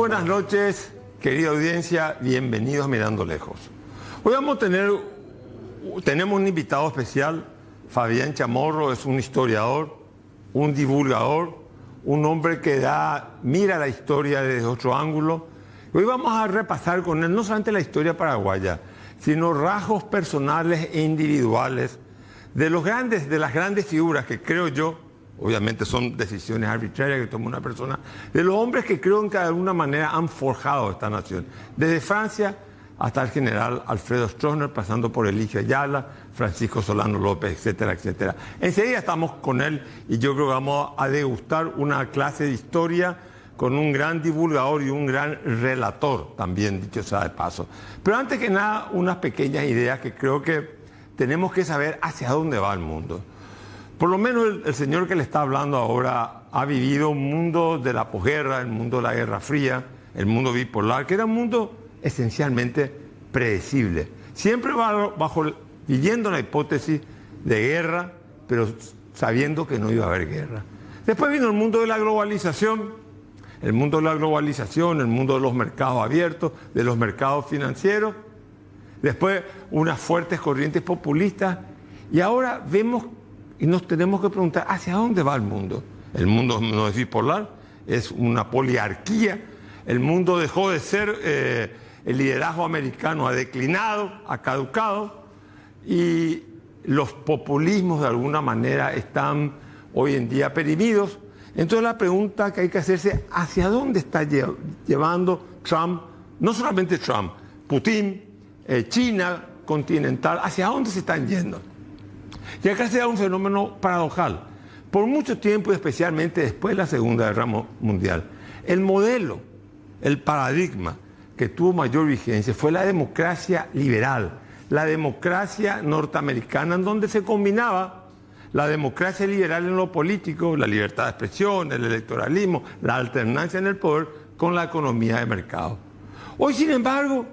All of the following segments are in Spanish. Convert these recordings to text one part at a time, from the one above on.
buenas noches, querida audiencia, bienvenidos a Mirando Lejos. Hoy tenemos un invitado especial. Fabián Chamorro es un historiador, un divulgador, un hombre que mira la historia desde otro ángulo. Hoy vamos a repasar con él no solamente la historia paraguaya, sino rasgos personales e individuales de las grandes figuras que creo yo, obviamente son decisiones arbitrarias que toma una persona, de los hombres que creo que de alguna manera han forjado esta nación. Desde Francia hasta el general Alfredo Stroessner, pasando por Eligio Ayala, Francisco Solano López, etcétera, etcétera. Enseguida estamos con él y yo creo que vamos a degustar una clase de historia con un gran divulgador y un gran relator, también dicho sea de paso. Pero antes que nada, unas pequeñas ideas que creo que tenemos que saber hacia dónde va el mundo. Por lo menos el señor que le está hablando ahora ha vivido un mundo de la posguerra, el mundo de la Guerra Fría, el mundo bipolar, que era un mundo esencialmente predecible. Siempre viviendo la hipótesis de guerra, pero sabiendo que no iba a haber guerra. Después vino el mundo de la globalización, el mundo de los mercados abiertos, de los mercados financieros. Después unas fuertes corrientes populistas. Y ahora vemos y nos tenemos que preguntar hacia dónde va el mundo. El mundo no es bipolar, es una poliarquía. El mundo dejó de ser, el liderazgo americano ha declinado, ha caducado, y los populismos de alguna manera están hoy en día perimidos. Entonces la pregunta que hay que hacerse, ¿hacia dónde está llevando Trump? No solamente Trump, Putin, China continental, ¿hacia dónde se están yendo? Y acá se da un fenómeno paradojal. Por mucho tiempo, y especialmente después de la Segunda Guerra Mundial, el modelo, el paradigma que tuvo mayor vigencia fue la democracia liberal, la democracia norteamericana, en donde se combinaba la democracia liberal en lo político, la libertad de expresión, el electoralismo, la alternancia en el poder con la economía de mercado. Hoy, sin embargo,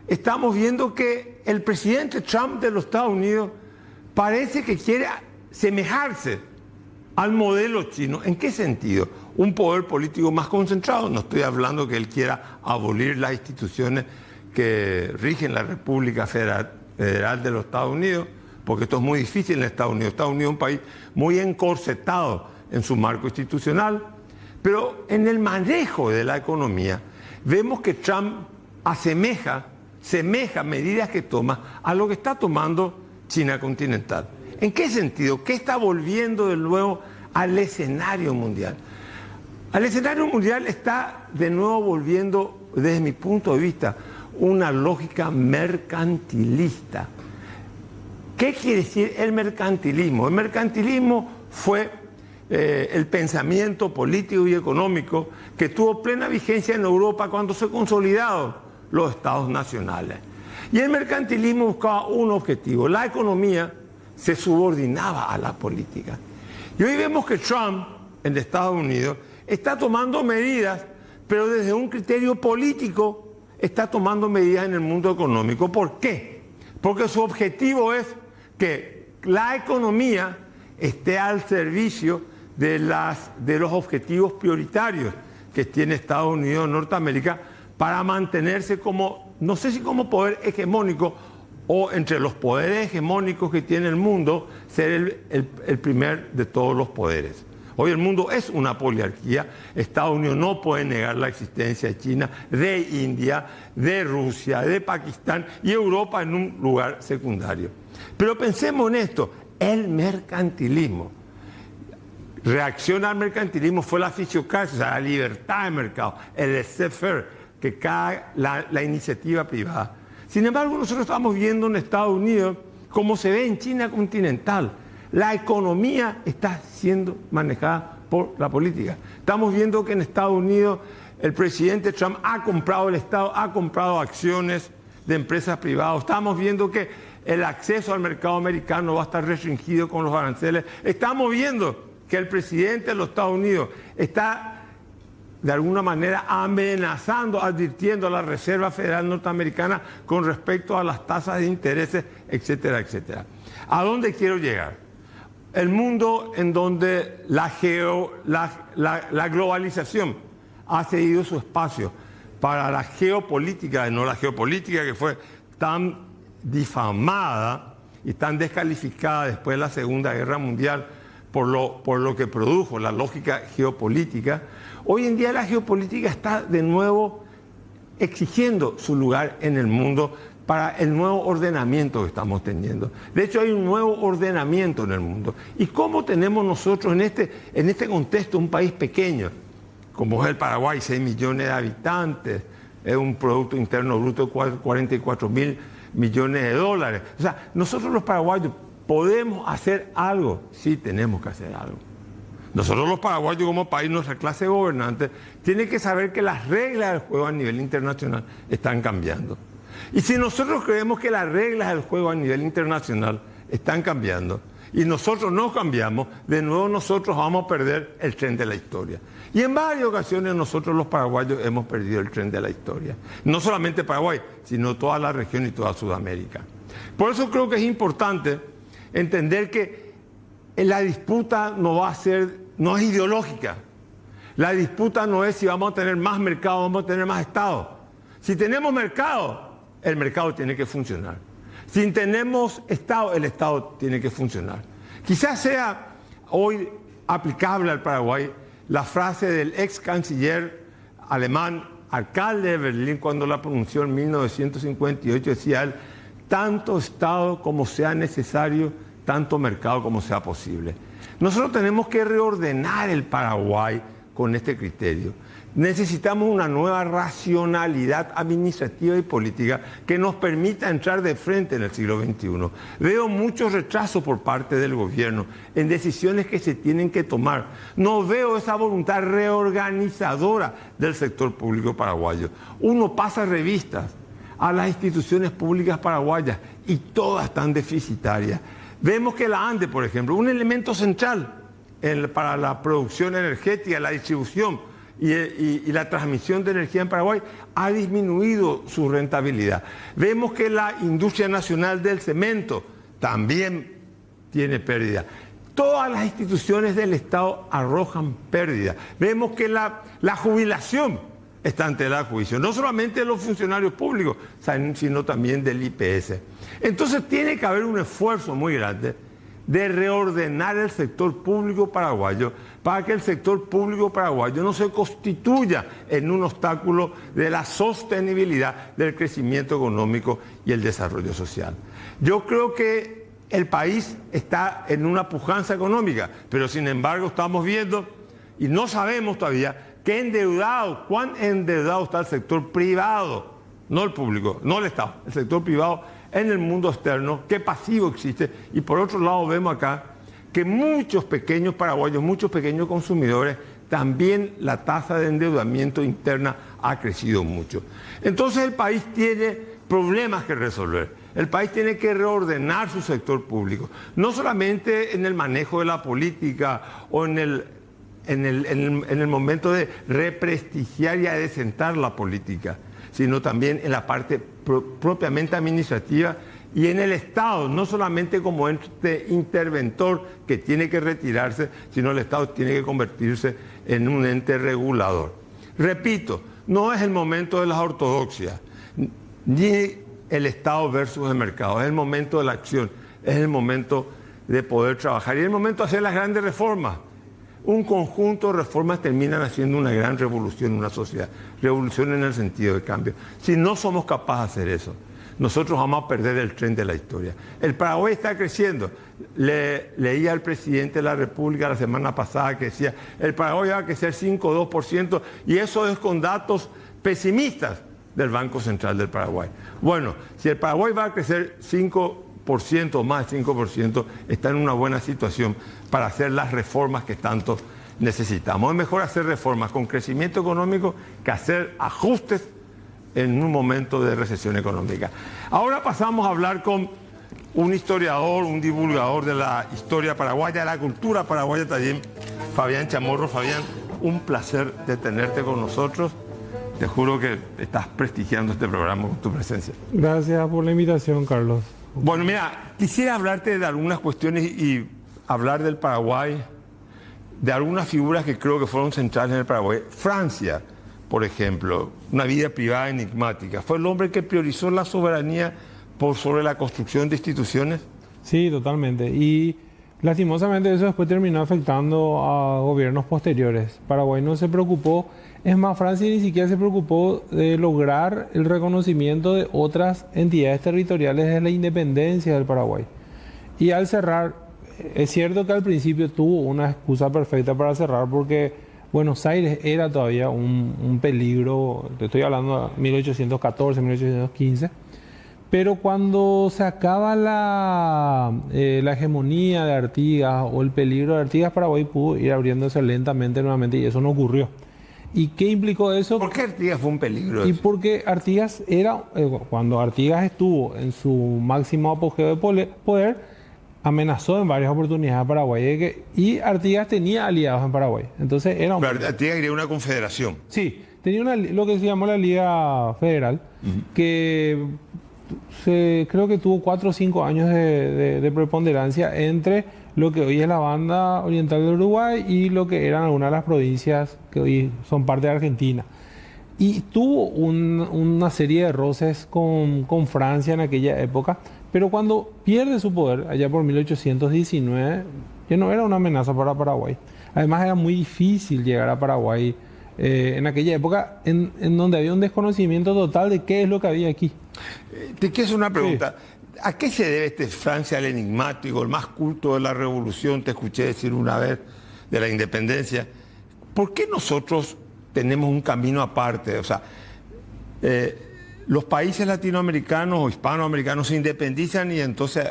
estamos viendo que el presidente Trump de los Estados Unidos parece que quiere semejarse al modelo chino. ¿En qué sentido? Un poder político más concentrado. No estoy hablando que él quiera abolir las instituciones que rigen la República Federal de los Estados Unidos, porque esto es muy difícil en Estados Unidos. Estados Unidos es un país muy encorsetado en su marco institucional, pero en el manejo de la economía vemos que Trump semeja medidas que toma a lo que está tomando China continental. ¿En qué sentido? ¿Qué está volviendo de nuevo al escenario mundial? Al escenario mundial está de nuevo volviendo, desde mi punto de vista, una lógica mercantilista. ¿Qué quiere decir el mercantilismo? El mercantilismo fue el pensamiento político y económico que tuvo plena vigencia en Europa cuando se consolidaron los estados nacionales. Y el mercantilismo buscaba un objetivo. La economía se subordinaba a la política. Y hoy vemos que Trump, en Estados Unidos, está tomando medidas, pero desde un criterio político está tomando medidas en el mundo económico. ¿Por qué? Porque su objetivo es que la economía esté al servicio de los objetivos prioritarios que tiene Estados Unidos, Norteamérica, para mantenerse como, no sé si como poder hegemónico o entre los poderes hegemónicos que tiene el mundo, ser el primer de todos los poderes. Hoy el mundo es una poliarquía. Estados Unidos no puede negar la existencia de China, de India, de Rusia, de Pakistán y Europa en un lugar secundario. Pero pensemos en esto, el mercantilismo. Reacción al mercantilismo fue la fisiocracia, o sea, la libertad de mercado, el laissez-faire, que cae la iniciativa privada. Sin embargo, nosotros estamos viendo en Estados Unidos, como se ve en China continental, la economía está siendo manejada por la política. Estamos viendo que en Estados Unidos el presidente Trump ha comprado el Estado, ha comprado acciones de empresas privadas. Estamos viendo que el acceso al mercado americano va a estar restringido con los aranceles. Estamos viendo que el presidente de los Estados Unidos está de alguna manera amenazando, advirtiendo a la Reserva Federal Norteamericana con respecto a las tasas de intereses, etcétera, etcétera. ¿A dónde quiero llegar? El mundo en donde la globalización ha cedido su espacio para la geopolítica, no la geopolítica que fue tan difamada y tan descalificada después de la Segunda Guerra Mundial por lo que produjo la lógica geopolítica. Hoy en día la geopolítica está de nuevo exigiendo su lugar en el mundo para el nuevo ordenamiento que estamos teniendo. De hecho, hay un nuevo ordenamiento en el mundo. ¿Y cómo tenemos nosotros en este contexto un país pequeño, como es el Paraguay, 6 millones de habitantes, es un Producto Interno Bruto de 44 mil millones de dólares? O sea, nosotros los paraguayos podemos hacer algo, sí tenemos que hacer algo. Nosotros los paraguayos como país, nuestra clase gobernante, tiene que saber que las reglas del juego a nivel internacional están cambiando. Y si nosotros creemos que las reglas del juego a nivel internacional están cambiando y nosotros no cambiamos, de nuevo nosotros vamos a perder el tren de la historia. Y en varias ocasiones nosotros los paraguayos hemos perdido el tren de la historia. No solamente Paraguay, sino toda la región y toda Sudamérica. Por eso creo que es importante entender que la disputa no es ideológica. La disputa no es si vamos a tener más mercado o vamos a tener más Estado. Si tenemos mercado, el mercado tiene que funcionar. Si tenemos Estado, el Estado tiene que funcionar. Quizás sea hoy aplicable al Paraguay la frase del ex canciller alemán, alcalde de Berlín, cuando la pronunció en 1958, decía él: tanto Estado como sea necesario, tanto mercado como sea posible. Nosotros tenemos que reordenar el Paraguay con este criterio. Necesitamos una nueva racionalidad administrativa y política que nos permita entrar de frente en el siglo XXI. Veo mucho retraso por parte del gobierno en decisiones que se tienen que tomar. No veo esa voluntad reorganizadora del sector público paraguayo. Uno pasa revistas a las instituciones públicas paraguayas y todas están deficitarias. Vemos que la ANDE, por ejemplo, un elemento central para la producción energética, la distribución y la transmisión de energía en Paraguay, ha disminuido su rentabilidad. Vemos que la industria nacional del cemento también tiene pérdida. Todas las instituciones del Estado arrojan pérdida. Vemos que la jubilación está ante la juicio, no solamente de los funcionarios públicos, sino también del IPS. Entonces tiene que haber un esfuerzo muy grande de reordenar el sector público paraguayo para que el sector público paraguayo no se constituya en un obstáculo de la sostenibilidad del crecimiento económico y el desarrollo social. Yo creo que el país está en una pujanza económica, pero sin embargo estamos viendo y no sabemos todavía cuán endeudado está el sector privado, no el público, no el Estado, el sector privado en el mundo externo, qué pasivo existe. Y por otro lado vemos acá que muchos pequeños paraguayos, muchos pequeños consumidores, también la tasa de endeudamiento interna ha crecido mucho. Entonces el país tiene problemas que resolver. El país tiene que reordenar su sector público, no solamente en el manejo de la política o en el momento de represtigiar y adecentar la política, sino también en la parte propiamente administrativa y en el Estado, no solamente como ente interventor que tiene que retirarse, sino el Estado tiene que convertirse en un ente regulador. Repito, no es el momento de las ortodoxias, ni el Estado versus el mercado, es el momento de la acción, es el momento de poder trabajar y es el momento de hacer las grandes reformas. Un conjunto de reformas terminan haciendo una gran revolución en una sociedad, revolución en el sentido de cambio. Si no somos capaces de hacer eso, nosotros vamos a perder el tren de la historia. El Paraguay está creciendo. Leía al presidente de la República la semana pasada que decía, el Paraguay va a crecer 5 o 2%, y eso es con datos pesimistas del Banco Central del Paraguay. Bueno, si el Paraguay va a crecer 5% o más de 5%, está en una buena situación para hacer las reformas que tanto necesitamos. Es mejor hacer reformas con crecimiento económico que hacer ajustes en un momento de recesión económica. Ahora pasamos a hablar con un historiador, un divulgador de la historia paraguaya, de la cultura paraguaya también, Fabián Chamorro. Fabián, un placer de tenerte con nosotros. Te juro que estás prestigiando este programa con tu presencia. Gracias por la invitación, Carlos. Bueno, mira, quisiera hablarte de algunas cuestiones y hablar del Paraguay, de algunas figuras que creo que fueron centrales en el Paraguay. Francia por ejemplo, una vida privada enigmática. ¿Fue el hombre que priorizó la soberanía por sobre la construcción de instituciones? Sí, totalmente. Y lastimosamente eso después terminó afectando a gobiernos posteriores. Paraguay no se preocupó, es más, Francia ni siquiera se preocupó de lograr el reconocimiento de otras entidades territoriales de la independencia del Paraguay. Y al cerrar, es cierto que al principio tuvo una excusa perfecta para cerrar porque Buenos Aires era todavía un peligro, te estoy hablando de 1814, 1815. Pero cuando se acaba la hegemonía de Artigas o el peligro de Artigas, Paraguay pudo ir abriéndose lentamente nuevamente y eso no ocurrió. ¿Y qué implicó eso? ¿Por qué Artigas fue un peligro? Y porque Artigas era, cuando Artigas estuvo en su máximo apogeo de poder, amenazó en varias oportunidades a Paraguay y Artigas tenía aliados en Paraguay. Entonces era Pero Artigas quería una confederación. Sí, tenía lo que se llamó la Liga Federal, que creo que tuvo 4 o 5 años de preponderancia entre lo que hoy es la banda oriental del Uruguay y lo que eran algunas de las provincias que hoy son parte de Argentina. Y tuvo una serie de roces con Francia en aquella época, pero cuando pierde su poder, allá por 1819, ya no era una amenaza para Paraguay. Además era muy difícil llegar a Paraguay en aquella época en donde había un desconocimiento total de qué es lo que había aquí. Te quiero hacer una pregunta. Sí. ¿A qué se debe este Francia el enigmático, el más culto de la revolución? Te escuché decir una vez de la independencia. ¿Por qué nosotros tenemos un camino aparte? O sea, los países latinoamericanos o hispanoamericanos se independizan y entonces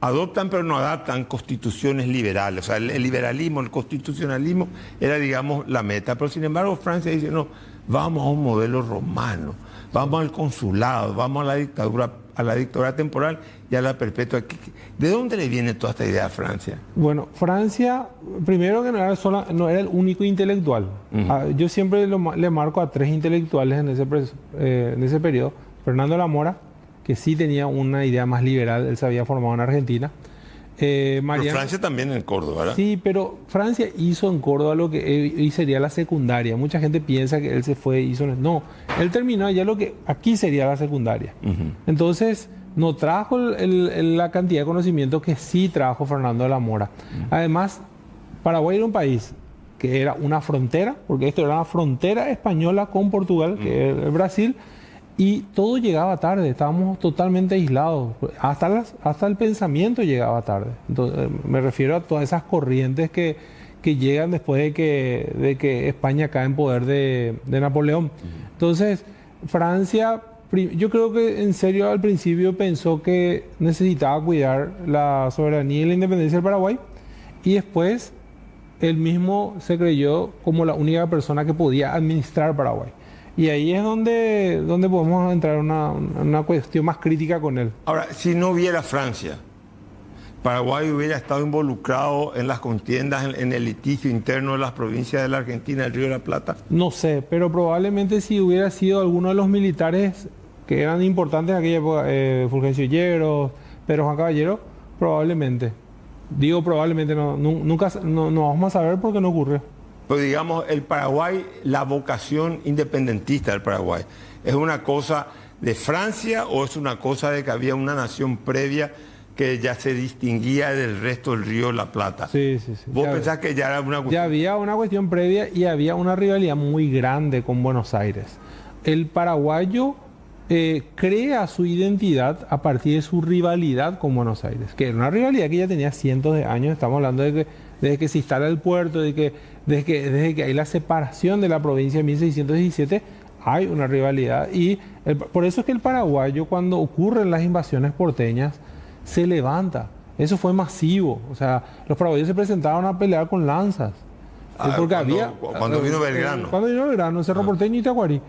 adoptan pero no adaptan constituciones liberales. O sea, el liberalismo, el constitucionalismo era, digamos, la meta. Pero sin embargo Francia dice, no, vamos a un modelo romano, vamos al consulado, vamos a la dictadura temporal y a la perpetua. ¿De dónde le viene toda esta idea a Francia? Bueno, Francia, primero que no era el único intelectual. Yo siempre le marco a 3 intelectuales en ese periodo. Fernando de la Mora, que sí tenía una idea más liberal, él se había formado en Argentina. Pero Francia también en Córdoba, ¿verdad? Sí, pero Francia hizo en Córdoba lo que hoy sería la secundaria. Mucha gente piensa que él se fue, hizo... No, él terminó allá lo que aquí sería la secundaria. Entonces, no trajo la cantidad de conocimiento que sí trajo Fernando de la Mora. Además, Paraguay era un país que era una frontera, porque esto era una frontera española con Portugal, que es Brasil, y todo llegaba tarde, estábamos totalmente aislados, hasta el pensamiento llegaba tarde. Entonces, me refiero a todas esas corrientes que llegan después de que España cae en poder de Napoleón. Entonces, Francia, yo creo que en serio al principio pensó que necesitaba cuidar la soberanía y la independencia del Paraguay, y después él mismo se creyó como la única persona que podía administrar Paraguay. Y ahí es donde podemos entrar en una cuestión más crítica con él. Ahora, si no hubiera Francia, Paraguay hubiera estado involucrado en las contiendas, en el litigio interno de las provincias de la Argentina, el Río de la Plata. No sé, pero probablemente si hubiera sido alguno de los militares que eran importantes en aquella época, Fulgencio Yegros, Pedro Juan Caballero, probablemente. Digo probablemente, nunca no vamos a saber porque no ocurrió. Pero digamos, el Paraguay, la vocación independentista del Paraguay, ¿es una cosa de Francia o es una cosa de que había una nación previa que ya se distinguía del resto del Río de la Plata? Sí. ¿Vos pensás que ya era una cuestión? Ya había una cuestión previa y había una rivalidad muy grande con Buenos Aires. El paraguayo crea su identidad a partir de su rivalidad con Buenos Aires, que era una rivalidad que ya tenía cientos de años. Estamos hablando desde que se instala el puerto, desde que hay la separación de la provincia en 1617, hay una rivalidad. Y por eso es que el paraguayo, cuando ocurren las invasiones porteñas, se levanta. Eso fue masivo. O sea, los paraguayos se presentaron a pelear con lanzas. Porque cuando vino Belgrano. Cuando vino Belgrano, Cerro Porteño y Itaguarí.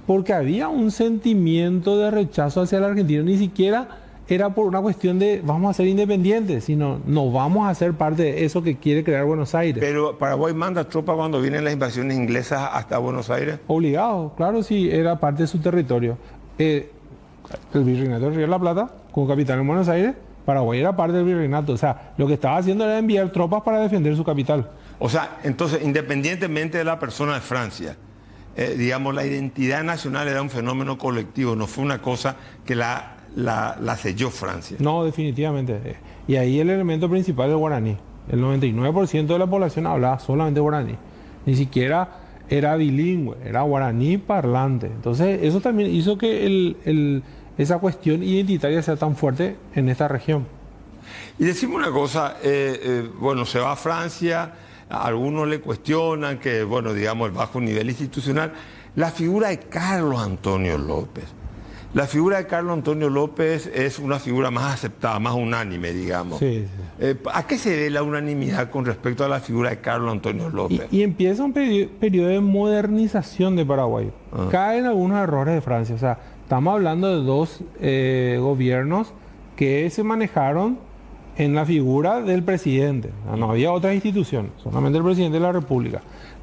Porque había un sentimiento de rechazo hacia el argentino. Ni siquiera era por una cuestión de vamos a ser independientes, sino no vamos a ser parte de eso que quiere crear Buenos Aires. Pero Paraguay manda tropas cuando vienen las invasiones inglesas hasta Buenos Aires. Obligado, claro, sí, era parte de su territorio. El virreinato del Río de la Plata, como capital en Buenos Aires, Paraguay era parte del virreinato. O sea, lo que estaba haciendo era enviar tropas para defender su capital. O sea, entonces, independientemente de la persona de Francia, digamos, la identidad nacional era un fenómeno colectivo, no fue una cosa que la selló Francia. No, definitivamente. Y ahí el elemento principal es el guaraní. El 99% de la población hablaba solamente guaraní. Ni siquiera era bilingüe, era guaraní parlante. Entonces, eso también hizo que esa cuestión identitaria sea tan fuerte en esta región. Y decimos una cosa, bueno, se va a Francia, a algunos le cuestionan que, bueno, digamos, el bajo nivel institucional. La figura de Carlos Antonio López. La figura de Carlos Antonio López es una figura más aceptada, más unánime, digamos. Sí, sí. ¿A qué se debe la unanimidad con respecto a la figura de Carlos Antonio López? Y empieza un periodo de modernización de Paraguay. Caen algunos errores de Francia. O sea, estamos hablando de dos gobiernos que se manejaron en la figura del presidente. No había otras instituciones, solamente el presidente de la República.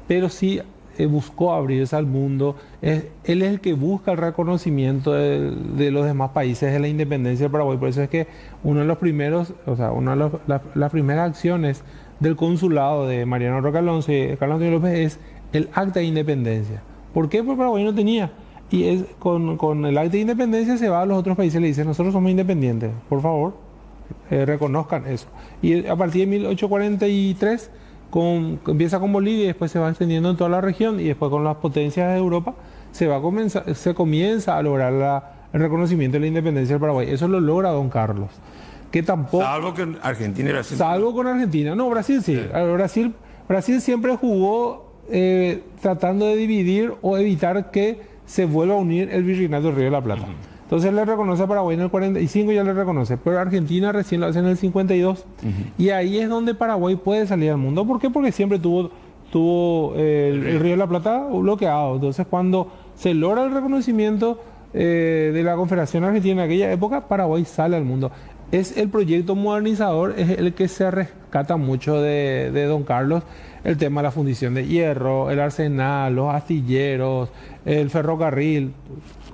Pero sí buscó abrirse al mundo. Él es el que busca el reconocimiento de los demás países de la independencia del Paraguay. Por eso es que uno de los primeros, o sea, una de las primeras acciones del consulado de Mariano Roca Alonso y Carlos Antonio López es el acta de independencia. ¿Por qué? Porque Paraguay no tenía. Y es con el acta de independencia se va a los otros países y le dicen, nosotros somos independientes, por favor, reconozcan eso. Y a partir de 1843 empieza con Bolivia y después se va extendiendo en toda la región y después con las potencias de Europa se comienza a lograr el reconocimiento de la independencia del Paraguay. Eso lo logra don Carlos. Que tampoco, salvo que Argentina y Brasil. Salvo con Argentina. No, Brasil sí. Brasil siempre jugó tratando de dividir o evitar que se vuelva a unir el virreinato del Río de la Plata. Entonces le reconoce a Paraguay en el 45, ya le reconoce, pero Argentina recién lo hace en el 52. Y ahí es donde Paraguay puede salir al mundo. ¿Por qué? Porque siempre tuvo el Río de la Plata bloqueado. Entonces cuando se logra el reconocimiento de la Confederación Argentina en aquella época, Paraguay sale al mundo. Es el proyecto modernizador, es el que se rescata mucho de don Carlos, el tema de la fundición de hierro, el arsenal, los astilleros, el ferrocarril,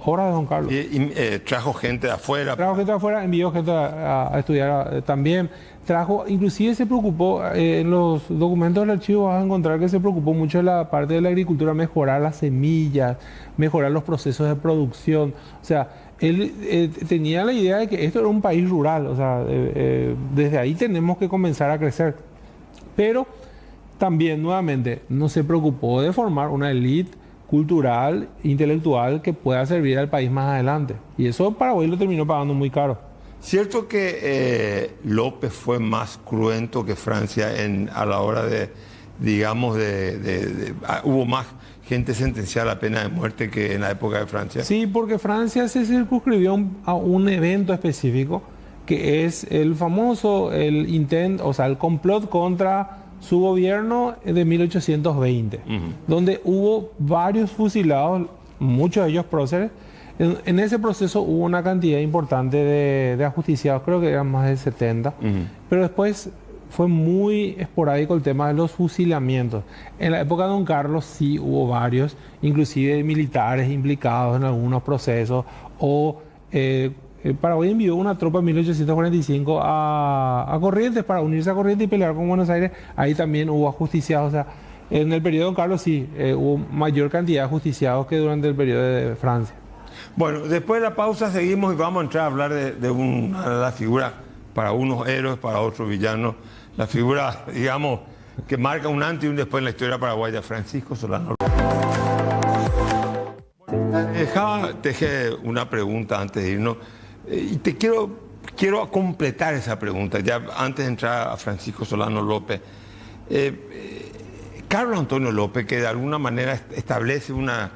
obra de don Carlos. Y trajo gente de afuera. Trajo gente de afuera, envió gente a estudiar también. Inclusive se preocupó, en los documentos del archivo vas a encontrar que se preocupó mucho de la parte de la agricultura, mejorar las semillas, mejorar los procesos de producción. O sea, él tenía la idea de que esto era un país rural, o sea, desde ahí tenemos que comenzar a crecer. Pero también, nuevamente, no se preocupó de formar una élite cultural, intelectual, que pueda servir al país más adelante. Y eso Paraguay lo terminó pagando muy caro. Cierto que López fue más cruento que Francia a la hora de, digamos, hubo más gente sentenciada a la pena de muerte que en la época de Francia. Sí, porque Francia se circunscribió a un evento específico, que es el famoso, el complot contra su gobierno de 1820, donde hubo varios fusilados, muchos de ellos próceres. En ese proceso hubo una cantidad importante de ajusticiados, creo que eran más de 70, pero después fue muy esporádico el tema de los fusilamientos. En la época de don Carlos sí hubo varios, inclusive militares implicados en algunos procesos, Paraguay envió una tropa en 1845 a Corrientes para unirse a Corrientes y pelear con Buenos Aires. Ahí también hubo ajusticiados. O sea, en el periodo de don Carlos sí, hubo mayor cantidad de ajusticiados que durante el periodo de Francia. Bueno, después de la pausa seguimos y vamos a entrar a hablar de una de las figuras, para unos héroes, para otros villanos, la figura, digamos, que marca un antes y un después en la historia paraguaya, Francisco Solano. Te dejé una pregunta antes de irnos y te quiero completar esa pregunta, ya antes de entrar a Francisco Solano López. Carlos Antonio López, que de alguna manera establece una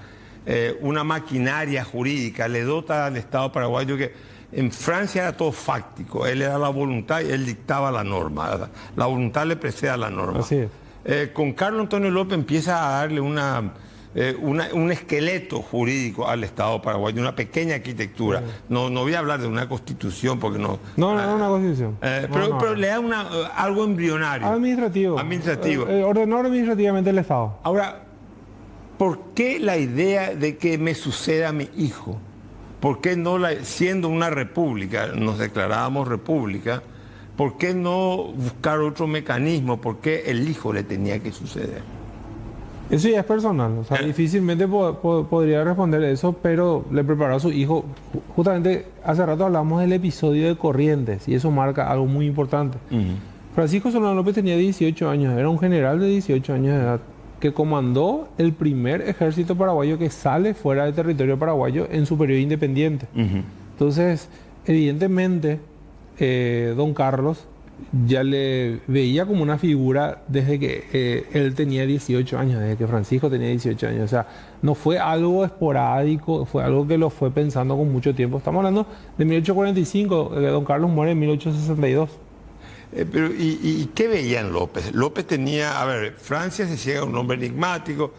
maquinaria jurídica, le dota al Estado paraguayo que en Francia era todo fáctico, él era la voluntad y él dictaba la norma, la voluntad le precede a la norma. Así es. Con Carlos Antonio López empieza a darle un esqueleto jurídico al Estado paraguayo, una pequeña arquitectura. No voy a hablar de una constitución porque no... No, una constitución. Pero le da algo embrionario. Administrativo. Ordenó administrativamente el Estado. Ahora, ¿por qué la idea de que me suceda a mi hijo? ¿Por qué no siendo una república, nos declarábamos república, ¿por qué no buscar otro mecanismo? ¿Por qué el hijo le tenía que suceder? Eso ya es personal, o sea, difícilmente podría responder eso, pero le preparó a su hijo. Justamente hace rato hablamos del episodio de Corrientes y eso marca algo muy importante. Francisco Solano López tenía 18 años, era un general de 18 años de edad que comandó el primer ejército paraguayo que sale fuera del territorio paraguayo en su periodo independiente. Entonces, evidentemente, don Carlos ya le veía como una figura desde que él tenía 18 años, desde que Francisco tenía 18 años. O sea, no fue algo esporádico, fue algo que lo fue pensando con mucho tiempo. Estamos hablando de 1845, don Carlos muere en 1862. ¿Y qué veía en López? López tenía, a ver, Francia se llega a un hombre enigmático,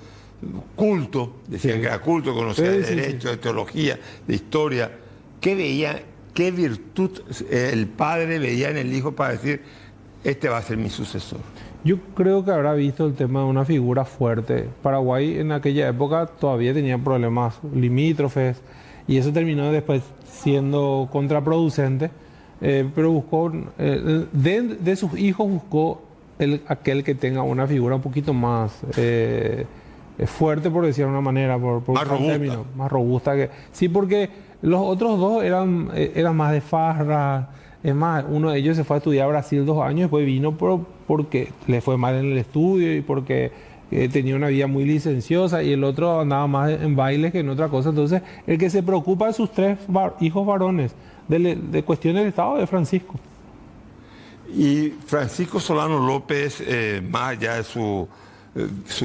culto, decían que era culto, conocía de derecho, de teología, de historia. ¿Qué veía? ¿Qué virtud el padre veía en el hijo para decir, este va a ser mi sucesor? Yo creo que habrá visto el tema de una figura fuerte. Paraguay en aquella época todavía tenía problemas limítrofes y eso terminó después siendo contraproducente, pero buscó, de sus hijos buscó aquel que tenga una figura un poquito más fuerte, por decirlo de una manera, por más robusta. Término, más robusta. Sí, porque los otros dos eran más de farra. Es más, uno de ellos se fue a estudiar a Brasil 2 años, después vino porque le fue mal en el estudio y porque tenía una vida muy licenciosa, y el otro andaba más en bailes que en otra cosa. Entonces, el que se preocupa de sus 3 hijos varones de cuestiones de Estado es Francisco. Y Francisco Solano López, más allá de su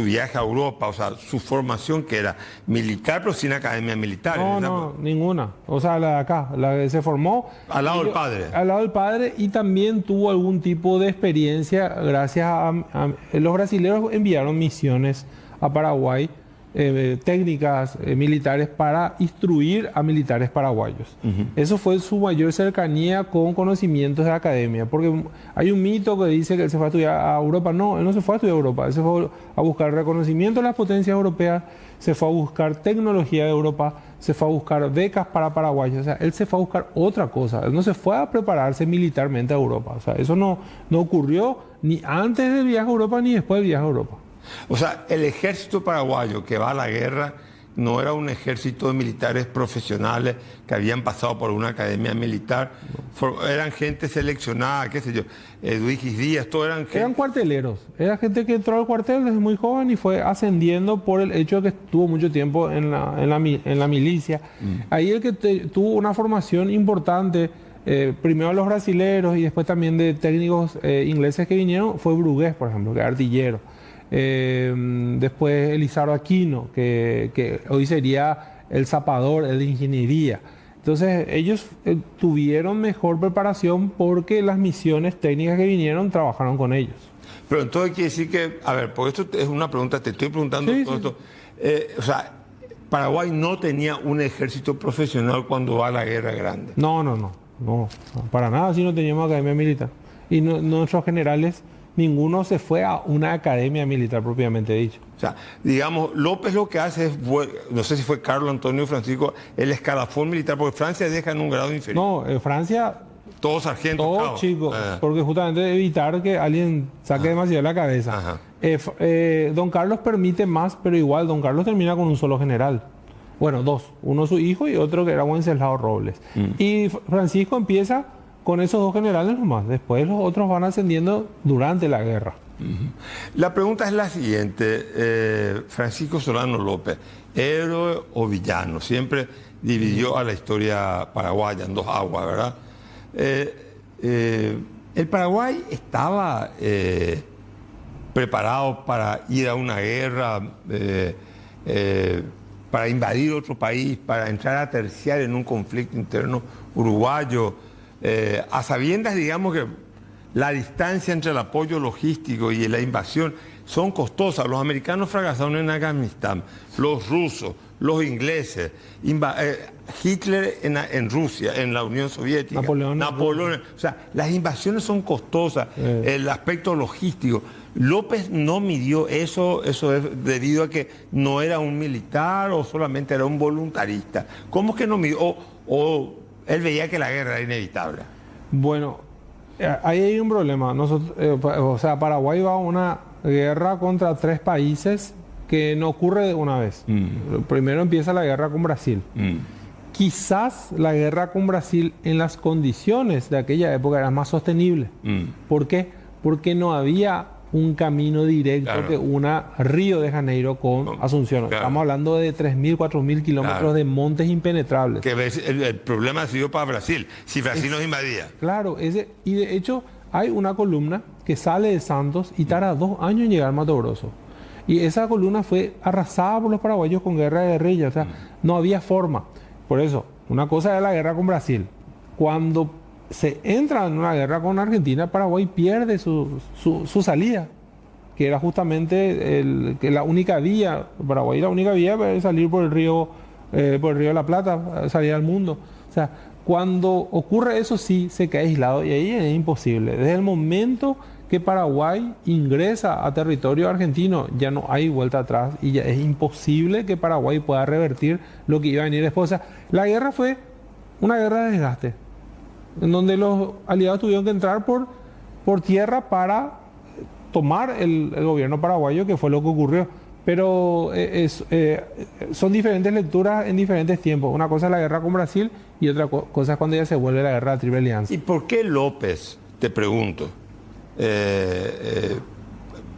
viaje a Europa, o sea, su formación que era militar, pero sin academia militar. No, ninguna. O sea, la de acá, la que se formó. Al lado del padre. Al lado del padre, y también tuvo algún tipo de experiencia gracias a los brasileños enviaron misiones a Paraguay, técnicas militares para instruir a militares paraguayos. Eso fue su mayor cercanía con conocimientos de la academia, porque hay un mito que dice que él se fue a estudiar a Europa. No, él no se fue a estudiar a Europa, él se fue a buscar reconocimiento de las potencias europeas, se fue a buscar tecnología de Europa, se fue a buscar becas para paraguayos. O sea, él se fue a buscar otra cosa, él no se fue a prepararse militarmente a Europa. O sea, eso no ocurrió ni antes del viaje a Europa ni después del viaje a Europa. O sea, el ejército paraguayo que va a la guerra no era un ejército de militares profesionales que habían pasado por una academia militar. Eran gente seleccionada, qué sé yo, Duigis Díaz, todo eran gente... Eran cuarteleros, era gente que entró al cuartel desde muy joven y fue ascendiendo por el hecho de que estuvo mucho tiempo en la milicia. Ahí el que tuvo una formación importante, primero los brasileros y después también de técnicos ingleses que vinieron, fue Brugués, por ejemplo, que era artillero. Después Elizardo Aquino, que hoy sería el zapador, el de ingeniería. Entonces ellos tuvieron mejor preparación porque las misiones técnicas que vinieron trabajaron con ellos. Pero entonces quiere decir que, a ver, porque esto es una pregunta, te estoy preguntando todo esto. O sea, Paraguay no tenía un ejército profesional cuando va a la guerra grande. No, para nada, si no teníamos academia militar. Y nuestros generales, ninguno se fue a una academia militar propiamente dicho. O sea, digamos, López lo que hace es, no sé si fue Carlos Antonio Francisco, el escalafón militar, porque Francia deja en un grado inferior. No, Francia... Todos sargentos. Todos chicos, porque justamente evitar que alguien saque demasiado la cabeza. Don Carlos permite más, pero igual Don Carlos termina con un solo general. Bueno, 2. Uno su hijo y otro que era Wenceslao Robles. Y Francisco empieza con esos 2 generales nomás. Después los otros van ascendiendo durante la guerra. La pregunta es la siguiente. Francisco Solano López, ¿héroe o villano? Siempre dividió a la historia paraguaya en 2 aguas, ¿verdad? El Paraguay estaba preparado para ir a una guerra, para invadir otro país, para entrar a terciar en un conflicto interno uruguayo, a sabiendas, digamos, que la distancia entre el apoyo logístico y la invasión son costosas. Los americanos fracasaron en Afganistán, los rusos, los ingleses, Hitler en Rusia, en la Unión Soviética, Napoleón. O sea, las invasiones son costosas, el aspecto logístico. López no midió eso es debido a que no era un militar o solamente era un voluntarista. ¿Cómo es que no midió? O él veía que la guerra era inevitable. Bueno, ahí hay un problema. O sea, Paraguay va a una guerra contra 3 países que no ocurre de una vez. Primero empieza la guerra con Brasil. Quizás la guerra con Brasil en las condiciones de aquella época era más sostenible. ¿Por qué? Porque no había un camino directo que una Río de Janeiro con Asunción. Estamos hablando de 3.000, 4.000 kilómetros de montes impenetrables. Que el problema ha sido para Brasil, si Brasil nos invadía. Claro, y de hecho hay una columna que sale de Santos y tarda 2 años en llegar a Mato Grosso. Y esa columna fue arrasada por los paraguayos con guerra de guerrilla. O sea, no había forma. Por eso, una cosa era la guerra con Brasil. Cuando se entra en una guerra con Argentina, Paraguay pierde su salida, que era justamente la única vía. Paraguay, la única vía es salir por el río de la Plata, salir al mundo. O sea, cuando ocurre eso, sí se queda aislado y ahí es imposible. Desde el momento que Paraguay ingresa a territorio argentino, ya no hay vuelta atrás y ya es imposible que Paraguay pueda revertir lo que iba a venir después. O sea, la guerra fue una guerra de desgaste, en donde los aliados tuvieron que entrar por tierra para tomar el gobierno paraguayo, que fue lo que ocurrió. Pero son diferentes lecturas en diferentes tiempos. Una cosa es la guerra con Brasil y otra cosa es cuando ya se vuelve la guerra de la Triple Alianza. ¿Y por qué López, te pregunto,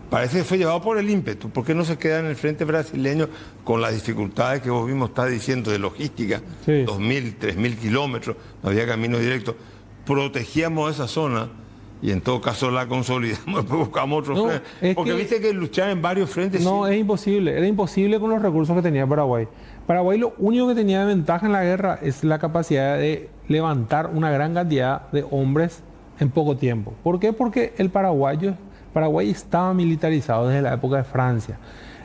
parece que fue llevado por el ímpetu? ¿Por qué no se queda en el frente brasileño con las dificultades que vos mismo estás diciendo de logística? Sí. 2.000, 3.000 kilómetros, no había camino directo. Protegíamos esa zona y en todo caso la consolidamos, después buscamos otro frente. Porque viste que luchar en varios frentes... No, es imposible. Era imposible con los recursos que tenía Paraguay. Paraguay lo único que tenía de ventaja en la guerra es la capacidad de levantar una gran cantidad de hombres en poco tiempo. ¿Por qué? Porque Paraguay estaba militarizado desde la época de Francia.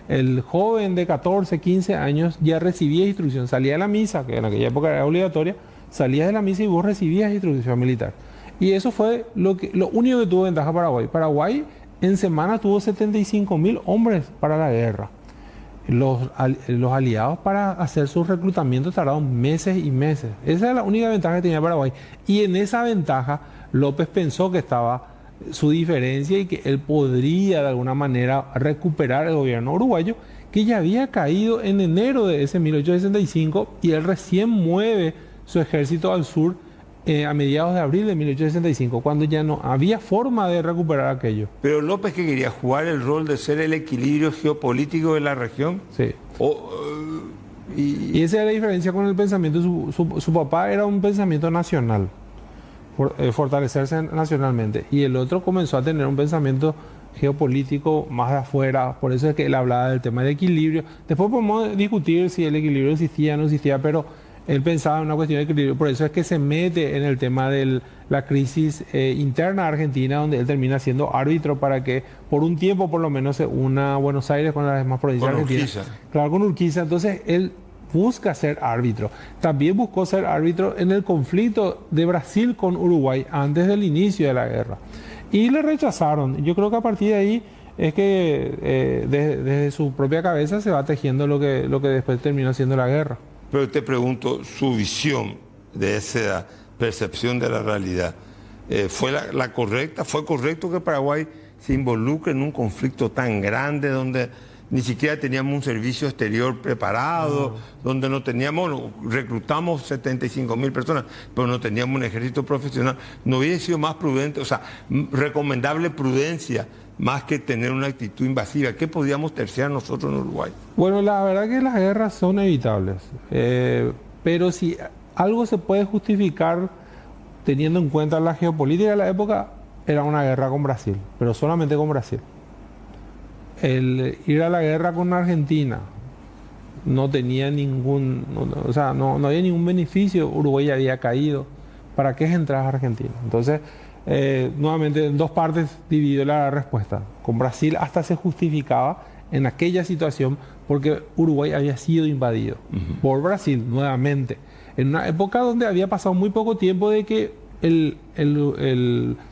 El joven de 14, 15 años ya recibía instrucción, salía de la misa, que en aquella época era obligatoria, salías de la misa y vos recibías instrucción militar. Y eso fue lo único que tuvo ventaja Paraguay. Paraguay en semana tuvo 75.000 hombres para la guerra. Los aliados para hacer sus reclutamientos tardaron meses y meses. Esa es la única ventaja que tenía Paraguay. Y en esa ventaja López pensó que estaba su diferencia y que él podría de alguna manera recuperar el gobierno uruguayo, que ya había caído en enero de ese 1865 y él recién mueve su ejército al sur a mediados de abril de 1865, cuando ya no había forma de recuperar aquello. Pero López, que quería jugar el rol de ser el equilibrio geopolítico de la región. Sí. Y esa es la diferencia con el pensamiento. Su papá era un pensamiento nacional, fortalecerse nacionalmente, y el otro comenzó a tener un pensamiento geopolítico más de afuera. Por eso es que él hablaba del tema del equilibrio. Después podemos discutir si el equilibrio existía o no existía, pero él pensaba en una cuestión de equilibrio. Por eso es que se mete en el tema de la crisis interna de Argentina, donde él termina siendo árbitro para que por un tiempo por lo menos se una Buenos Aires con las demás provincias argentinas. Claro, con Urquiza. Entonces él busca ser árbitro. También buscó ser árbitro en el conflicto de Brasil con Uruguay antes del inicio de la guerra. Y le rechazaron. Yo creo que a partir de ahí es que desde su propia cabeza se va tejiendo lo que después terminó siendo la guerra. Pero te pregunto, su visión de esa percepción de la realidad, ¿fue la correcta? ¿Fue correcto que Paraguay se involucre en un conflicto tan grande donde ni siquiera teníamos un servicio exterior preparado, donde no teníamos, reclutamos 75.000 personas, pero no teníamos un ejército profesional? ¿No hubiera sido más prudente, o sea, recomendable prudencia, más que tener una actitud invasiva? ¿Qué podíamos terciar nosotros en Uruguay? Bueno, la verdad que las guerras son evitables, pero si algo se puede justificar teniendo en cuenta la geopolítica de la época, era una guerra con Brasil, pero solamente con Brasil. El ir a la guerra con Argentina no tenía no había ningún beneficio. Uruguay ya había caído. ¿Para qué entrar a Argentina? Entonces, nuevamente, en dos partes dividió la respuesta. Con Brasil hasta se justificaba en aquella situación porque Uruguay había sido invadido por Brasil nuevamente. En una época donde había pasado muy poco tiempo de que el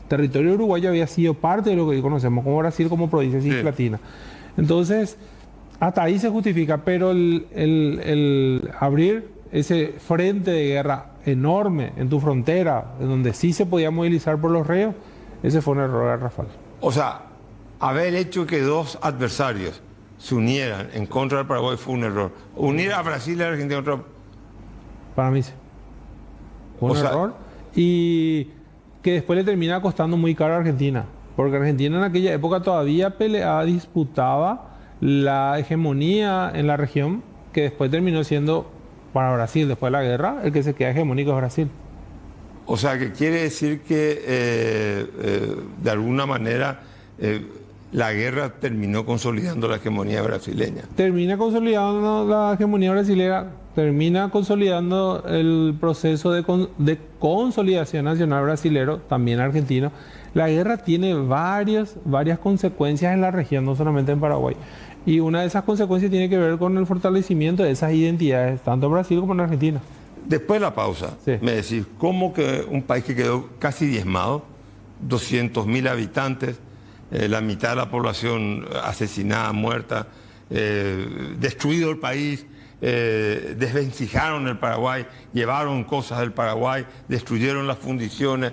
territorio uruguayo había sido parte de lo que conocemos como Brasil, como provincia cisplatina. Entonces, hasta ahí se justifica, pero el abrir ese frente de guerra enorme en tu frontera, en donde sí se podía movilizar por los ríos, Ese fue un error garrafal. O sea, haber hecho que dos adversarios se unieran en contra del Paraguay fue un error. Unir a Brasil y a Argentina Para mí sí. Fue un error. Y que después le termina costando muy caro a Argentina. Porque Argentina en aquella época todavía disputaba la hegemonía en la región, que después terminó siendo para Brasil, después de la guerra, el que se queda hegemónico es Brasil. O sea, que quiere decir que de alguna manera la guerra terminó consolidando la hegemonía brasileña. Termina consolidando la hegemonía brasileña, termina consolidando el proceso de consolidación nacional brasilero, también argentino. La guerra tiene varias consecuencias en la región, no solamente en Paraguay. Y una de esas consecuencias tiene que ver con el fortalecimiento de esas identidades, tanto en Brasil como en Argentina. Después de la pausa, sí, me decís, ¿cómo que un país que quedó casi diezmado, 200.000 habitantes, la mitad de la población asesinada, muerta, destruido el país, desvencijaron el Paraguay, llevaron cosas del Paraguay, destruyeron las fundiciones?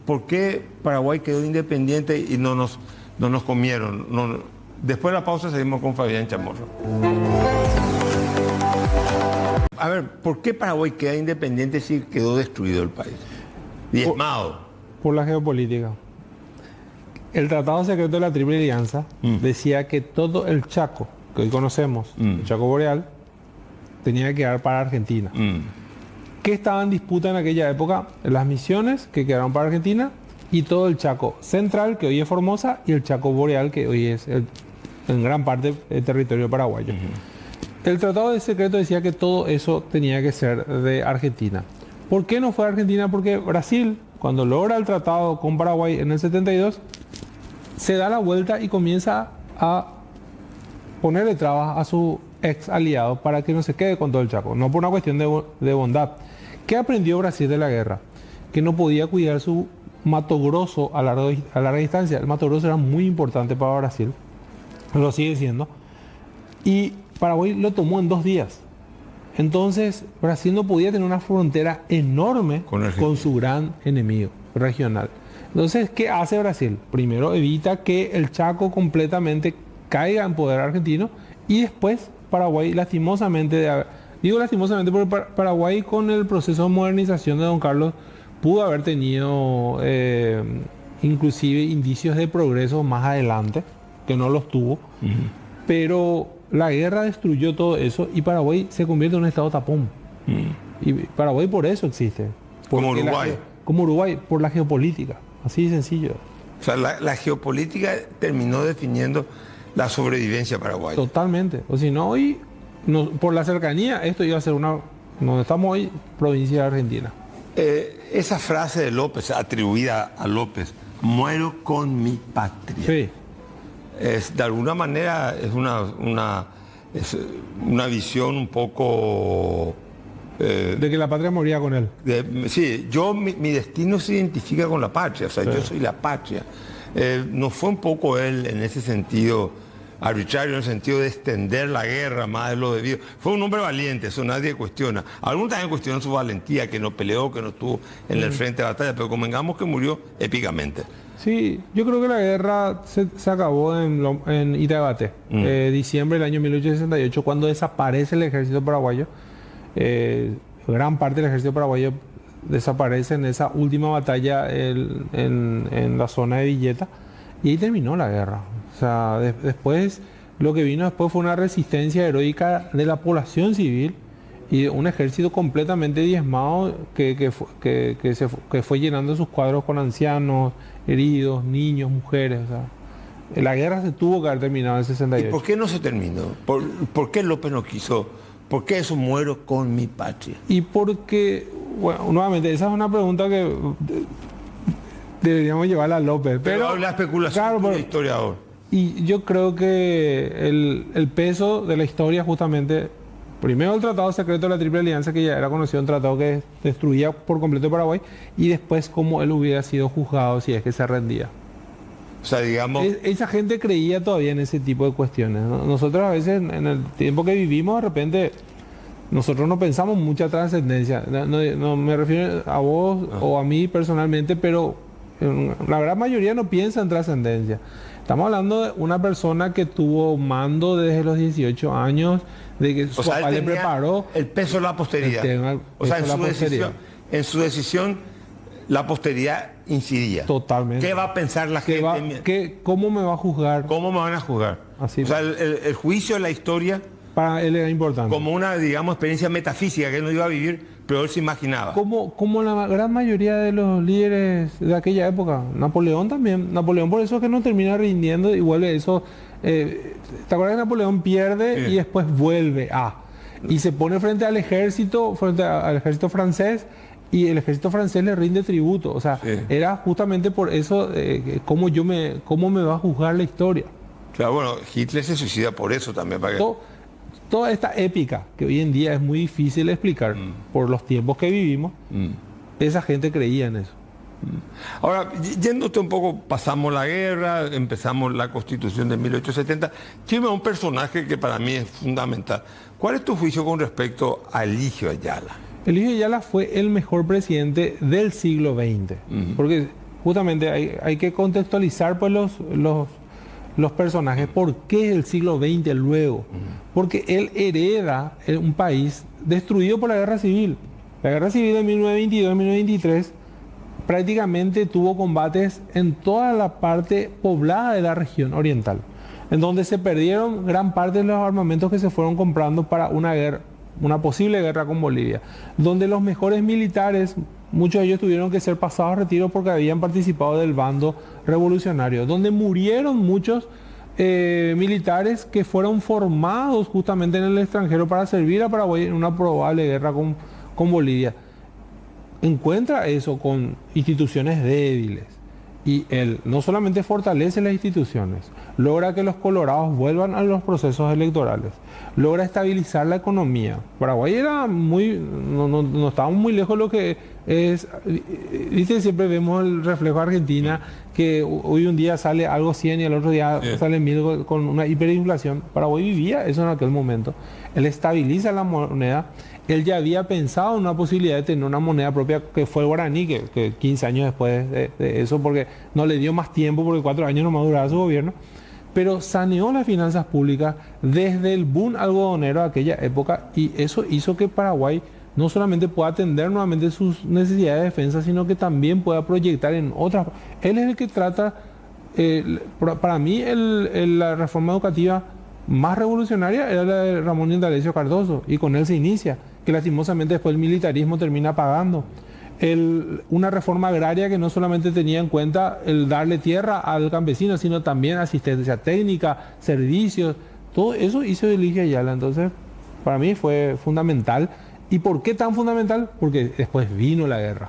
¿Por qué Paraguay quedó independiente y no nos comieron? Después de la pausa seguimos con Fabián Chamorro. A ver, ¿por qué Paraguay queda independiente si quedó destruido el país? Diezmado. Por la geopolítica. El Tratado Secreto de la Triple Alianza decía que todo el Chaco, que hoy conocemos, el Chaco Boreal, tenía que quedar para Argentina. ¿Qué estaba en disputa en aquella época? Las Misiones, que quedaron para Argentina, y todo el Chaco Central, que hoy es Formosa, y el Chaco Boreal, que hoy es en gran parte el territorio paraguayo. El Tratado de Secreto decía que todo eso tenía que ser de Argentina. ¿Por qué no fue de Argentina? Porque Brasil, cuando logra el tratado con Paraguay en el 72, se da la vuelta y comienza a ponerle trabas a su ex aliado para que no se quede con todo el Chaco. No por una cuestión de bondad. ¿Qué aprendió Brasil de la guerra? Que no podía cuidar su Mato Grosso a larga distancia. El Mato Grosso era muy importante para Brasil, lo sigue siendo, y Paraguay lo tomó en 2 días. Entonces Brasil no podía tener una frontera enorme con su gran enemigo regional. Entonces, ¿qué hace Brasil? Primero evita que el Chaco completamente caiga en poder argentino, y después Paraguay, lastimosamente, digo lastimosamente porque Paraguay, con el proceso de modernización de Don Carlos, pudo haber tenido inclusive indicios de progreso más adelante, que no los tuvo, pero la guerra destruyó todo eso y Paraguay se convierte en un estado tapón. Y Paraguay por eso existe. Como Uruguay. Como Uruguay, por la geopolítica. Así de sencillo. O sea, la geopolítica terminó definiendo la sobrevivencia paraguaya. Totalmente. O si no, hoy, por la cercanía, esto iba a ser donde estamos hoy, provincia de Argentina. Esa frase de López, atribuida a López, muero con mi patria. Sí. De alguna manera es una visión un poco... de que la patria moría con él. Sí, mi destino se identifica con la patria, o sea, sí, yo soy la patria. No fue un poco él en ese sentido arbitrario, en el sentido de extender la guerra más de lo debido. Fue un hombre valiente, eso nadie cuestiona. Algunos también cuestionan su valentía, que no peleó, que no estuvo en el frente de batalla, pero convengamos que murió épicamente. Sí, yo creo que la guerra se acabó en Itabaté, diciembre del año 1868, cuando desaparece el ejército paraguayo. Gran parte del ejército paraguayo desaparece en esa última batalla en la zona de Villeta, y ahí terminó la guerra. O sea, después, lo que vino después fue una resistencia heroica de la población civil y un ejército completamente diezmado que fue llenando sus cuadros con ancianos, heridos, niños, mujeres. O sea, la guerra se tuvo que haber terminado en el 68. ¿Y por qué no se terminó? ¿Por qué López no quiso? ¿Por qué eso muero con mi patria? Y porque, bueno, nuevamente, esa es una pregunta que deberíamos llevarla a López. Pero la especulación del historiador. Y yo creo que el peso de la historia, justamente, primero el Tratado Secreto de la Triple Alianza, que ya era conocido, un tratado que destruía por completo Paraguay, y después cómo él hubiera sido juzgado si es que se rendía. O sea, digamos... Esa gente creía todavía en ese tipo de cuestiones, ¿no? Nosotros a veces, en el tiempo que vivimos, de repente, nosotros no pensamos mucha trascendencia. No me refiero a vos o a mí personalmente, pero la gran mayoría no piensa en trascendencia. Estamos hablando de una persona que tuvo mando desde los 18 años, de que su papá le preparó. El peso de la posteridad. O sea, en su decisión, la posteridad incidía. Totalmente. ¿Qué va a pensar la gente? ¿Cómo me va a juzgar? ¿Cómo me van a juzgar? Así o sea, el juicio de la historia... Para él era importante. Como una, digamos, experiencia metafísica que él no iba a vivir, pero él se imaginaba. Como la gran mayoría de los líderes de aquella época. Napoleón también. Napoleón por eso es que no termina rindiendo y vuelve eso. ¿Te acuerdas que Napoleón pierde y después vuelve y se pone frente al ejército francés, y el ejército francés le rinde tributo? O sea, era justamente por eso cómo me va a juzgar la historia. Claro, bueno, Hitler se suicida por eso también. Para que... Toda esta épica, que hoy en día es muy difícil de explicar por los tiempos que vivimos, esa gente creía en eso. Ahora, yéndote un poco, pasamos la guerra, empezamos la Constitución de 1870. Quiero un personaje que para mí es fundamental. ¿Cuál es tu juicio con respecto a Eligio Ayala? Eligio Ayala fue el mejor presidente del siglo XX, porque justamente hay que contextualizar pues los personajes. ¿Por qué el siglo XX luego? Porque él hereda un país destruido por la guerra civil. La guerra civil de 1922-1923 prácticamente tuvo combates en toda la parte poblada de la región oriental, en donde se perdieron gran parte de los armamentos que se fueron comprando para una posible guerra con Bolivia, donde los mejores militares, muchos de ellos tuvieron que ser pasados a retiro porque habían participado del bando revolucionario, donde murieron muchos militares que fueron formados justamente en el extranjero para servir a Paraguay en una probable guerra con Bolivia. Encuentra eso con instituciones débiles, y él no solamente fortalece las instituciones, logra que los colorados vuelvan a los procesos electorales, logra estabilizar la economía. Paraguay era no estábamos muy lejos de lo que es, viste, siempre vemos el reflejo de Argentina, que hoy un día sale algo 100 y al otro día sale 1000 con una hiperinflación. Paraguay vivía eso en aquel momento. Él estabiliza la moneda. Él ya había pensado en una posibilidad de tener una moneda propia, que fue el guaraní, que 15 años después de eso, porque no le dio más tiempo, porque 4 años no maduraba su gobierno, pero saneó las finanzas públicas desde el boom algodonero de aquella época, y eso hizo que Paraguay no solamente pueda atender nuevamente sus necesidades de defensa, sino que también pueda proyectar en otras. Él es el que trata, para mí, la reforma educativa más revolucionaria era la de Ramón Indalecio Cardoso, y con él se inicia, que lastimosamente después el militarismo termina pagando. Una reforma agraria que no solamente tenía en cuenta el darle tierra al campesino, sino también asistencia técnica, servicios, todo eso hizo Eligio Ayala. Entonces, para mí fue fundamental. ¿Y por qué tan fundamental? Porque después vino la guerra,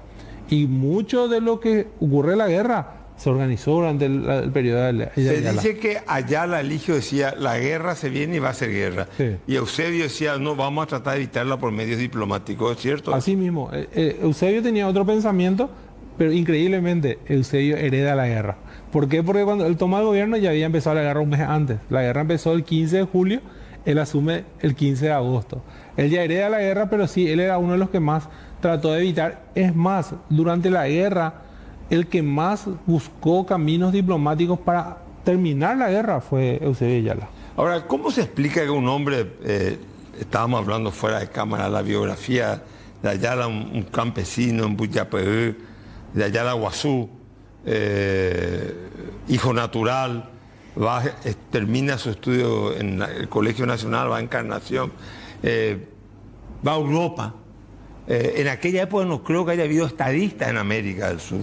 y mucho de lo que ocurre en la guerra se organizó durante el periodo de Ayala. Se dice que Ayala, Eligio, decía, la guerra se viene y va a ser guerra. Sí. Y Eusebio decía, no, vamos a tratar de evitarla por medios diplomáticos, ¿es cierto? Así mismo. Eusebio tenía otro pensamiento, pero increíblemente Eusebio hereda la guerra. ¿Por qué? Porque cuando él toma el gobierno ya había empezado la guerra un mes antes. La guerra empezó el 15 de julio, él asume el 15 de agosto. Él ya hereda la guerra, pero sí, él era uno de los que más trató de evitar. Es más, durante la guerra, el que más buscó caminos diplomáticos para terminar la guerra fue Eusebio Ayala. Ahora, ¿cómo se explica que un hombre, estábamos hablando fuera de cámara, la biografía de Ayala, un campesino en Buyapeú, de Ayala Guazú, hijo natural, termina su estudio en el Colegio Nacional, va a Encarnación, va a Europa? En aquella época no creo que haya habido estadistas en América del Sur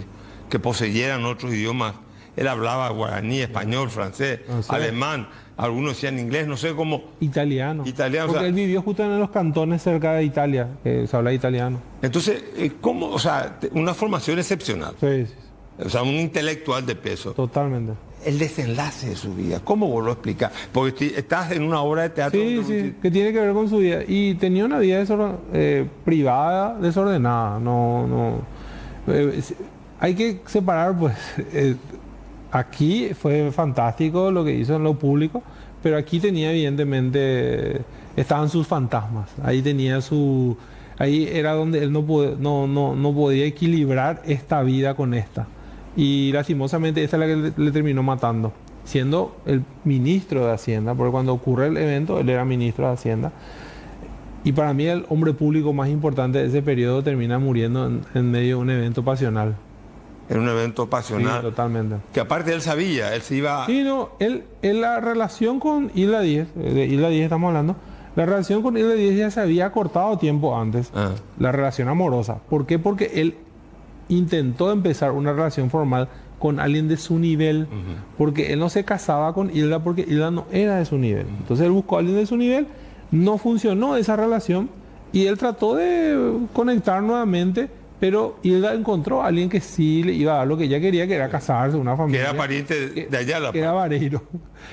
que poseyeran otros idiomas. Él hablaba guaraní, español, francés, alemán, algunos decían inglés, no sé cómo. Italiano. Porque o sea, él vivió justo en los cantones cerca de Italia, que se habla italiano. Entonces, ¿cómo? O sea, una formación excepcional. Sí. O sea, un intelectual de peso. Totalmente. El desenlace de su vida, ¿cómo vos lo explicás? Porque estás en una obra de teatro. Sí, que tiene que ver con su vida. Y tenía una vida privada, desordenada. Hay que separar, pues, aquí fue fantástico lo que hizo en lo público, pero aquí tenía evidentemente, estaban sus fantasmas. Ahí era donde él no podía equilibrar esta vida con esta. y lastimosamente esta es la que le terminó matando, siendo el ministro de Hacienda, porque cuando ocurre el evento él era ministro de Hacienda. Y para mí el hombre público más importante de ese periodo termina muriendo en medio de un evento pasional. En un evento pasional. Sí, totalmente. Que aparte él sabía, él se iba... Sí, no, él la relación con Isla 10, de Isla 10 estamos hablando, la relación con Isla 10 ya se había cortado tiempo antes, la relación amorosa. ¿Por qué? Porque él intentó empezar una relación formal con alguien de su nivel, porque él no se casaba con Hilda porque Hilda no era de su nivel. Entonces él buscó a alguien de su nivel, no funcionó esa relación y él trató de conectar nuevamente, pero Hilda encontró a alguien que sí le iba a dar lo que ella quería, que era casarse, una familia. Que era pariente de Ayala. Que era Vareiro.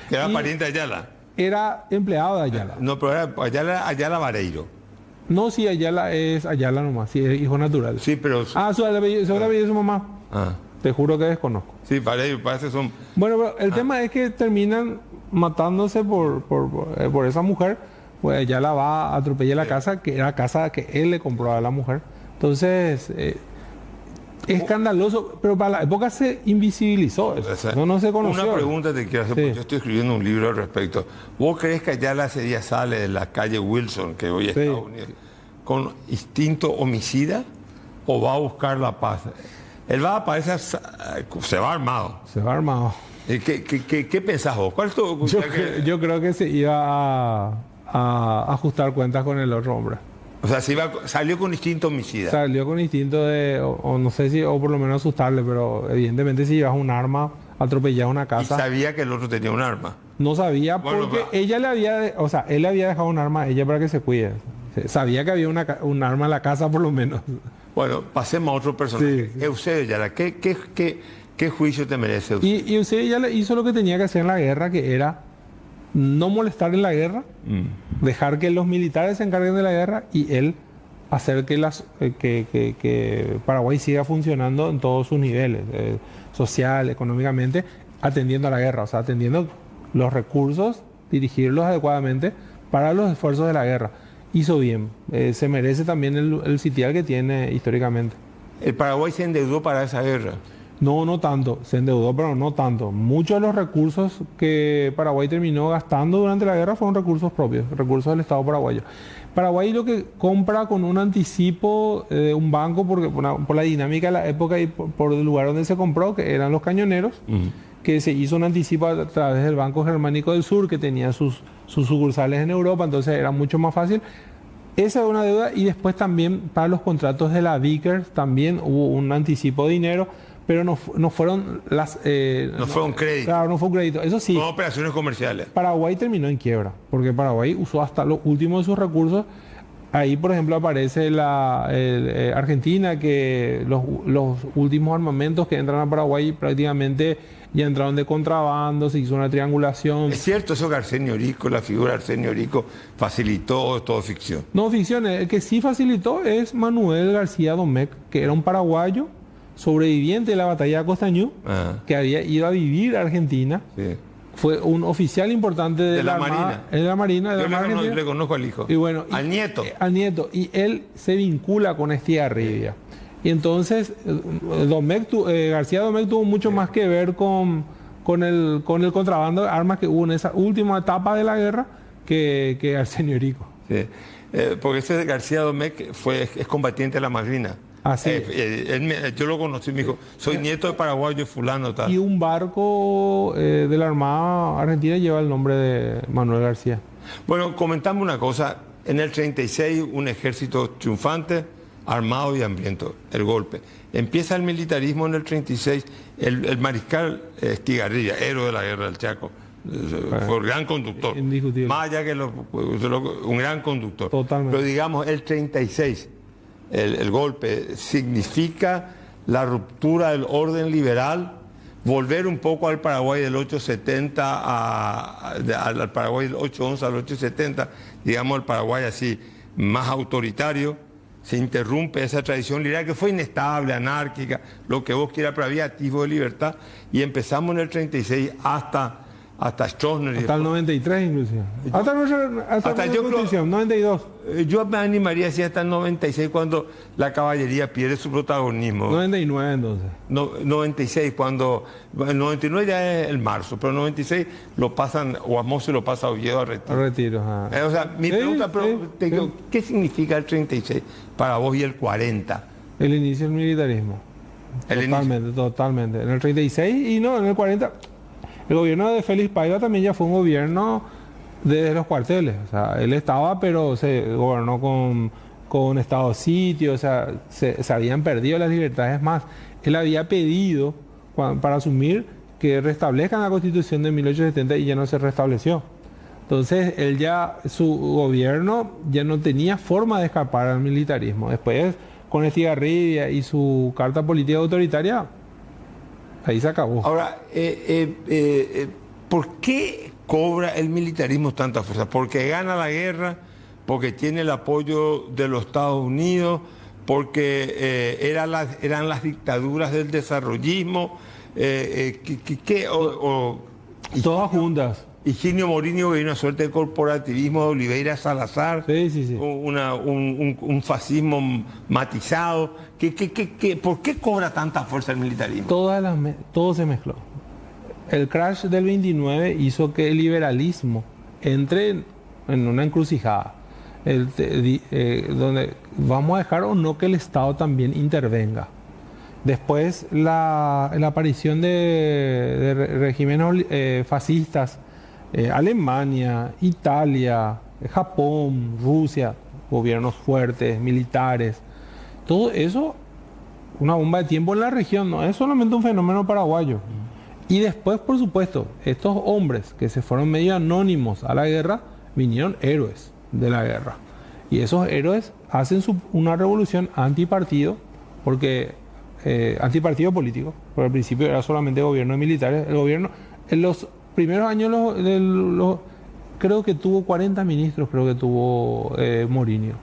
Que era pariente de Ayala. Era empleado de Ayala. No, pero era Ayala Vareiro. No, sí, Ayala es Ayala nomás, sí, es hijo natural. Sí, pero... su apellido de su mamá. Te juro que desconozco. Sí, Vareiro, parece son... Bueno, pero el tema es que terminan matándose por esa mujer, pues Ayala va a atropellar la casa, que era casa que él le compró a la mujer. Entonces, escandaloso, pero para la época se invisibilizó eso. No se conoció. Una pregunta te quiero hacer, porque yo estoy escribiendo un libro al respecto. ¿Vos crees que Ayala ese día sale de la calle Wilson, que hoy es Estados Unidos, con instinto homicida o va a buscar la paz? Él va a aparecer, se va armado. Se va armado. ¿Qué pensás vos? ¿Cuál es tu...? Yo creo que se iba a ajustar cuentas con el otro hombre. O sea, salió con instinto homicida. Salió con instinto de, o no sé si, o por lo menos asustarle, pero evidentemente si llevas un arma, atropellar una casa. ¿Y sabía que el otro tenía un arma? No sabía, porque ella le había, o sea, él le había dejado un arma a ella para que se cuide. Sabía que había un arma en la casa por lo menos. Bueno, pasemos a otro personaje. Sí. Eusebio Ayala, ¿qué juicio te merece Eusebio? Y Eusebio Ayala hizo lo que tenía que hacer en la guerra, que era no molestar en la guerra, dejar que los militares se encarguen de la guerra y él hacer que Paraguay siga funcionando en todos sus niveles, social, económicamente, atendiendo a la guerra, o sea, atendiendo los recursos, dirigirlos adecuadamente para los esfuerzos de la guerra. Hizo bien, se merece también el sitial que tiene históricamente. ¿El Paraguay se endeudó para esa guerra? No tanto, se endeudó, pero no tanto. Muchos de los recursos que Paraguay terminó gastando durante la guerra fueron recursos propios, recursos del Estado paraguayo. Paraguay lo que compra con un anticipo de un banco, por la dinámica de la época y por el lugar donde se compró, que eran los cañoneros, que se hizo un anticipo a través del Banco Germánico del Sur, que tenía sus sucursales en Europa, entonces era mucho más fácil. Esa es una deuda, y después también para los contratos de la Vickers también hubo un anticipo de dinero, pero no fueron no fueron créditos. Claro, no fue un crédito. Eso sí. Son operaciones comerciales. Paraguay terminó en quiebra, porque Paraguay usó hasta lo último de sus recursos. Ahí, por ejemplo, aparece Argentina, que los últimos armamentos que entran a Paraguay prácticamente ya entraron de contrabando, se hizo una triangulación. ¿Es cierto eso que Arsenio Rico, la figura de Arsenio Rico, facilitó todo ficción? No, ficción. El que sí facilitó es Manuel García Domecq, que era un paraguayo sobreviviente de la batalla de Costañú, que había ido a vivir a Argentina. Sí. Fue un oficial importante de la Marina. De la Marina. Yo le conozco al hijo. Y bueno, al nieto. Al nieto. Y él se vincula con Estigarribia. Y entonces García Domecq tuvo mucho más que ver con el contrabando de armas que hubo en esa última etapa de la guerra que Arsenio Rico. Sí. Porque ese García Domecq es combatiente de la Marina. Así yo lo conocí, me dijo, soy nieto de paraguayo fulano tal. Y un barco de la Armada Argentina lleva el nombre de Manuel García. Bueno, comentame una cosa. En el 36, un ejército triunfante, armado y hambriento, el golpe. Empieza el militarismo en el 36, el mariscal Estigarribia, héroe de la guerra del Chaco, fue un gran conductor. Indiscutible. Más allá que un gran conductor. Totalmente. Pero digamos, el 36... El golpe significa la ruptura del orden liberal, volver un poco al Paraguay del 870, al Paraguay del 811 al 870, digamos el Paraguay así más autoritario. Se interrumpe esa tradición liberal que fue inestable, anárquica, lo que vos quieras, pero había atisbo de libertad, y empezamos en el 36 hasta hasta Stroessner. Hasta el 93 inclusive. Hasta nuestra yo constitución, 92. Yo me animaría así hasta el 96 cuando la caballería pierde su protagonismo. 99 entonces. 96 cuando... El 99 ya es el marzo, pero el 96 lo pasan, o a Mose lo pasa a Oviedo a retiro. A retiro, ajá. O sea, mi pregunta, te digo, ¿qué significa el 36 para vos y el 40? El inicio del militarismo. Totalmente. En el 36 y no, en el 40... El gobierno de Félix Paiva también ya fue un gobierno desde los cuarteles. O sea, él estaba, pero se gobernó con estado de sitio, o sea, se habían perdido las libertades más. Él había pedido para asumir que restablezcan la Constitución de 1870 y ya no se restableció. Entonces, su gobierno ya no tenía forma de escapar al militarismo. Después, con Estigarribia y su carta política autoritaria, ahí se acabó. Ahora, ¿por qué cobra el militarismo tanta fuerza? ¿Porque gana la guerra? ¿Porque tiene el apoyo de los Estados Unidos? ¿Porque eran las dictaduras del desarrollismo? Todas juntas. Higinio Morínigo, que hay una suerte de corporativismo de Oliveira Salazar, sí. un fascismo matizado. ¿Por qué cobra tanta fuerza el militarismo? Todo se mezcló. El crash del 29 hizo que el liberalismo entre en una encrucijada, donde vamos a dejar o no que el Estado también intervenga. Después la aparición de regímenes fascistas, Alemania, Italia, Japón, Rusia, gobiernos fuertes, militares, todo eso, una bomba de tiempo en la región, no es solamente un fenómeno paraguayo. Y después, por supuesto, estos hombres que se fueron medio anónimos a la guerra, vinieron héroes de la guerra. Y esos héroes hacen una revolución antipartido, antipartido político, porque al principio era solamente gobierno de militares. El gobierno, en los primeros años, creo que tuvo 40 ministros, creo que tuvo Morínigo,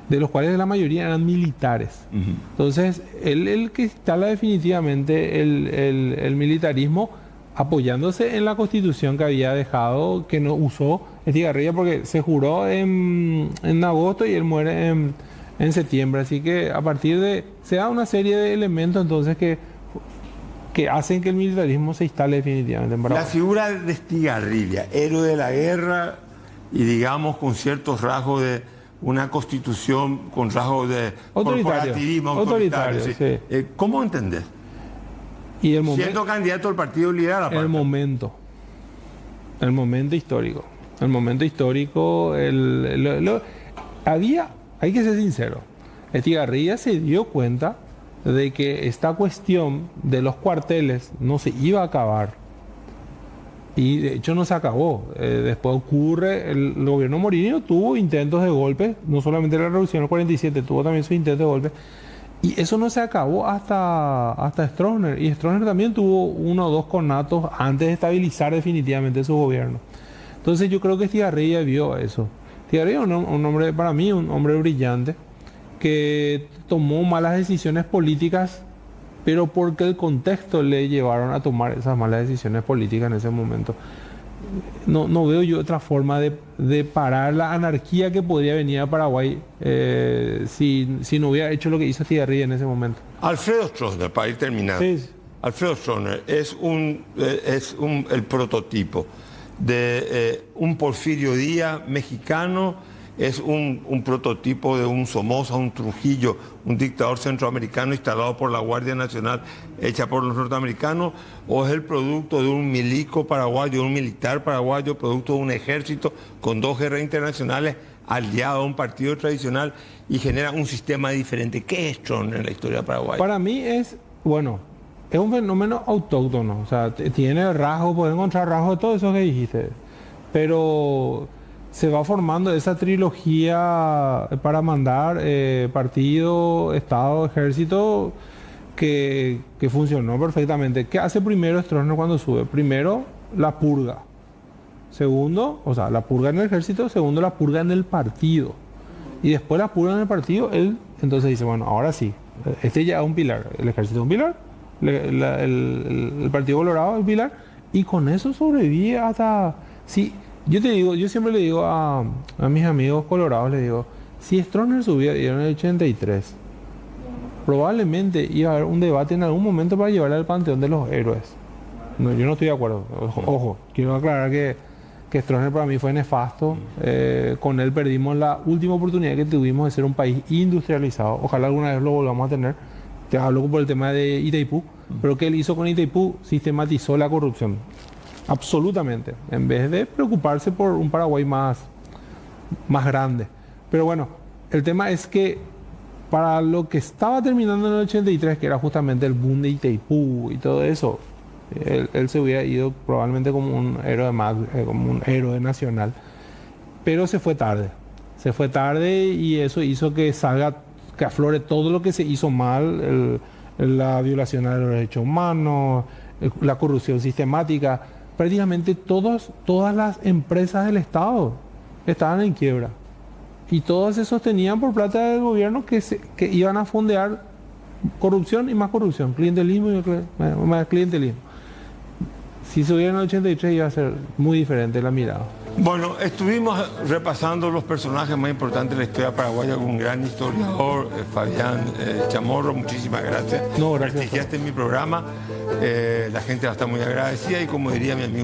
de los cuales la mayoría eran militares. Entonces, él que instala definitivamente el militarismo, apoyándose en la Constitución que había dejado, que no usó Estigarribia, porque se juró en agosto y él muere en septiembre. Así que a partir se da una serie de elementos entonces que hacen que el militarismo se instale definitivamente en Paraguay. La figura de Estigarribia, héroe de la guerra y digamos con ciertos rasgos de una constitución, con rasgos de corporativismo autoritario. Sí. ¿Cómo entendés? Y siendo candidato al Partido Liberal aparte. El momento histórico. El momento histórico, hay que ser sincero, Estigarribia se dio cuenta de que esta cuestión de los cuarteles no se iba a acabar. Y de hecho no se acabó. Después ocurre, el gobierno Morínigo tuvo intentos de golpe, no solamente la revolución del 47, tuvo también sus intentos de golpe. Y eso no se acabó hasta Stroessner. Y Stroessner también tuvo 1 o 2 conatos antes de estabilizar definitivamente su gobierno. Entonces yo creo que Estigarribia vio eso. Estigarribia es un hombre, para mí, un hombre brillante, que tomó malas decisiones políticas, pero porque el contexto le llevaron a tomar esas malas decisiones políticas en ese momento. No veo yo otra forma de parar la anarquía que podría venir a Paraguay si no hubiera hecho lo que hizo Estigarribia en ese momento. Alfredo Stroessner, para ir terminando. Sí. Alfredo Stroessner es el prototipo de un Porfirio Díaz mexicano, es un prototipo de un Somoza, un Trujillo, un dictador centroamericano instalado por la Guardia Nacional hecha por los norteamericanos, o es el producto de un milico paraguayo, un militar paraguayo, producto de un ejército con 2 guerras internacionales aliado a un partido tradicional y genera un sistema diferente. ¿Qué es Stroessner en la historia de Paraguay? Para mí es un fenómeno autóctono, o sea, tiene rasgos, puede encontrar rasgos de todo eso que dijiste, pero se va formando esa trilogía para mandar partido, Estado, Ejército, que funcionó perfectamente. ¿Qué hace primero Stroessner cuando sube? Primero, la purga. Segundo, o sea, la purga en el Ejército. Segundo, la purga en el partido. Y después la purga en el partido, él entonces dice, bueno, ahora sí, este ya es un pilar. El Ejército es un pilar, el Partido Colorado es un pilar, Y con eso sobreviví hasta... Sí, yo te digo, yo siempre le digo a mis amigos colorados, le digo, si Stroessner subía en el 83, probablemente iba a haber un debate en algún momento para llevarle al panteón de los héroes. No, yo no estoy de acuerdo. Ojo, quiero aclarar que Stroessner para mí fue nefasto. Con él perdimos la última oportunidad que tuvimos de ser un país industrializado. Ojalá alguna vez lo volvamos a tener. Te hablo por el tema de Itaipú. Pero ¿qué él hizo con Itaipú? Sistematizó la corrupción. Absolutamente. En vez de preocuparse por un Paraguay más grande. Pero bueno, el tema es que para lo que estaba terminando en el 83, que era justamente el boom de Itaipú y todo eso, él se hubiera ido probablemente como un héroe como un héroe nacional. Pero se fue tarde. Se fue tarde y eso hizo que aflore todo lo que se hizo mal, la violación de los derechos humanos, la corrupción sistemática. Prácticamente todas las empresas del Estado estaban en quiebra. Y todas se sostenían por plata del gobierno que iban a fondear corrupción y más corrupción, clientelismo y más clientelismo. Si se hubiera en el 83 iba a ser muy diferente la mirada. Bueno, estuvimos repasando los personajes más importantes de la historia paraguaya con un gran historiador, Fabián Chamorro. Muchísimas gracias. No, gracias. Prestigiaste en mi programa. La gente va a estar muy agradecida y como diría mi amigo